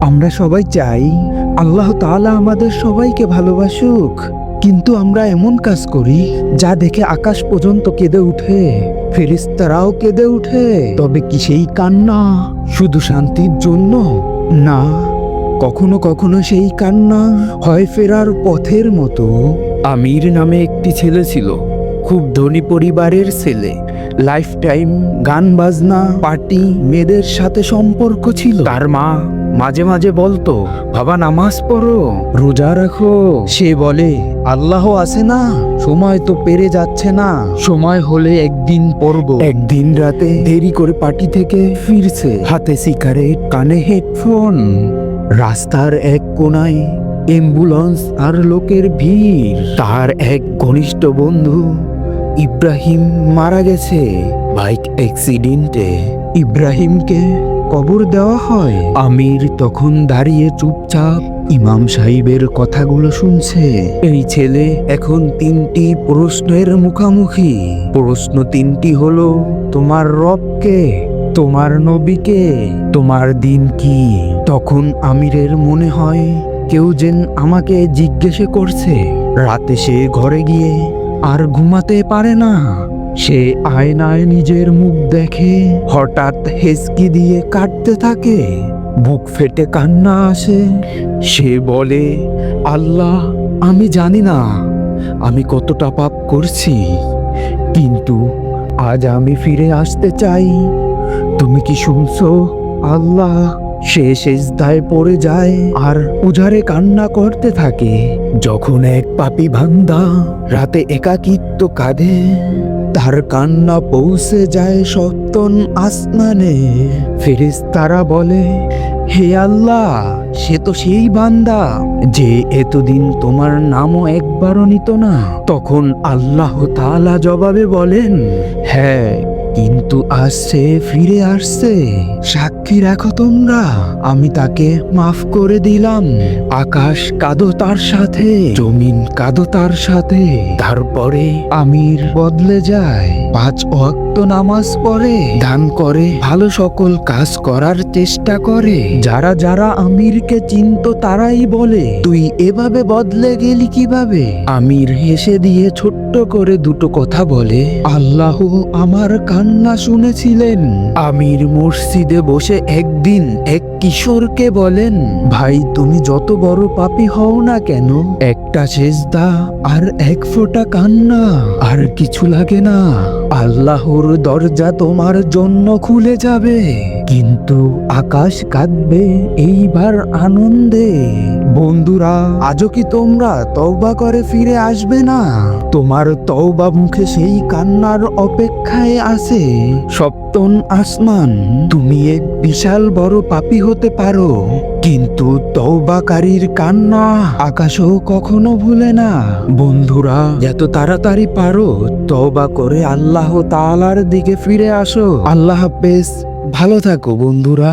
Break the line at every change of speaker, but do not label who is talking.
আমরা সবাই চাই আল্লাহ তাআলা আমাদের সবাইকে ভালোবাসুক, কিন্তু আমরা এমন কাজ করি যা দেখে আকাশ পর্যন্ত কেঁদে উঠে, ফেরেশতারাও কেঁদে উঠে। তবে কি সেই কান্না শুধু শান্তির জন্য? না, কখনো কখনো সেই কান্না হয় ফেরার পথের মতো। আমির নামে একটি ছেলে ছিল, খুব ধনী পরিবারের ছেলে। লাইফ টাইম গান বাজনা, পার্টি, মেয়েদের সাথে সম্পর্ক ছিল। তার মা মাঝে মাঝে বলতো, বাবা নামাজ পড়ো, রোজা রাখো। সে বলে, আল্লাহ আছে না, সময় তো পেরে যাচ্ছে না, সময় হলে একদিন পড়বো। একদিন রাতে দেরি করে পার্টি থেকে ফিরছে, হাতে সিগারেট, কানে হেডফোন। রাস্তার এক কোনায় অ্যাম্বুলেন্স আর লোকের ভিড়। তার এক ঘনিষ্ঠ বন্ধু ইব্রাহিম মারা গেছে বাইক অ্যাক্সিডেন্টে। ইব্রাহিমকে কবর দেওয়া হয়। আমির তখন দাঁড়িয়ে চুপচাপ ইমাম সাহেবের কথাগুলো শুনছে। এই ছেলে এখন তিনটি প্রশ্নের মুখোমুখি। প্রশ্ন তিনটি হলো, তোমার রবকে, তোমার নবীকে, তোমার দিন কি? তখন আমিরের মনে হয় কেউ যেন আমাকে জিজ্ঞেস করছে। রাতে সে ঘরে গিয়ে আর ঘুমাতে পারে না। সে আয়নায় নিজের মুখ দেখে, হঠাৎ হেসকি দিয়ে কাটতে থাকে, বুক ফেটে কান্না আসে। সে বলে, আল্লাহ, আমি জানি না আমি কতটা পাপ করছি, কিন্তু আজ আমি ফিরে আসতে চাই। তুমি কি শুনছো আল্লাহ? সে সেজদায় পড়ে যায় আর উজারে কান্না করতে থাকে। যখন এক পাপী বান্দা রাতে একাকিত্ব কাঁদে, তার কান্না পৌঁছে যায় সপ্তম আসমানে। ফেরেশতারা বলে, হে আল্লাহ, সে তো সেই বান্দা যে এতদিন তোমার নামও একবারও নিত না। তখন আল্লাহ তাআলা জবাবে বলেন, হ্যাঁ, কিন্তু আজ সে ফিরে আসছে। সাক্ষী রাখো তোমরা, আমি তাকে মাফ করে দিলাম। আকাশ কাঁদো তার সাথে, জমিন কাঁদো তার সাথে। তারপরে আমির বদলে যায়, 5 ওয়াক্ত নামাজ পড়ে, দান করে, ভালো সকল কাজ করার চেষ্টা করে। যারা যারা আমিরকে চিনত তারাই বলে, তুই এভাবে বদলে গেলি কিভাবে? আমির হেসে দিয়ে ছোট্ট করে দুটো কথা বলে, আল্লাহ আমার কান্না শুনেছিলেন। আমির মসজিদে বসে একদিন এক কিশোরকে বলেন, ভাই, তুমি যত বড় পাপী হও না কেন, একটা সেজদা আর এক ফোঁটা কান্না, আর কিছু লাগে না। আল্লাহর দরজা তোমার জন্য খুলে যাবে। কিন্তু আকাশ কাঁদবে এইবার আনন্দে। বন্ধুরা, আজও কি তোমরা তওবা করে ফিরে আসবে না? তোমার তওবা মুখে সেই কান্নার অপেক্ষায় আছে সপ্তম আসমান। তুমি এক বিশাল বড় পাপী হতে পারো, কিন্তু তওবাকারীর কান্না আকাশও কখনো ভুলে না। বন্ধুরা, যত তাড়াতাড়ি পারো তওবা করে আল্লাহ তাআলার দিকে ফিরে আসো। আল্লাহ হাফেজ, ভালো থাকো বন্ধুরা।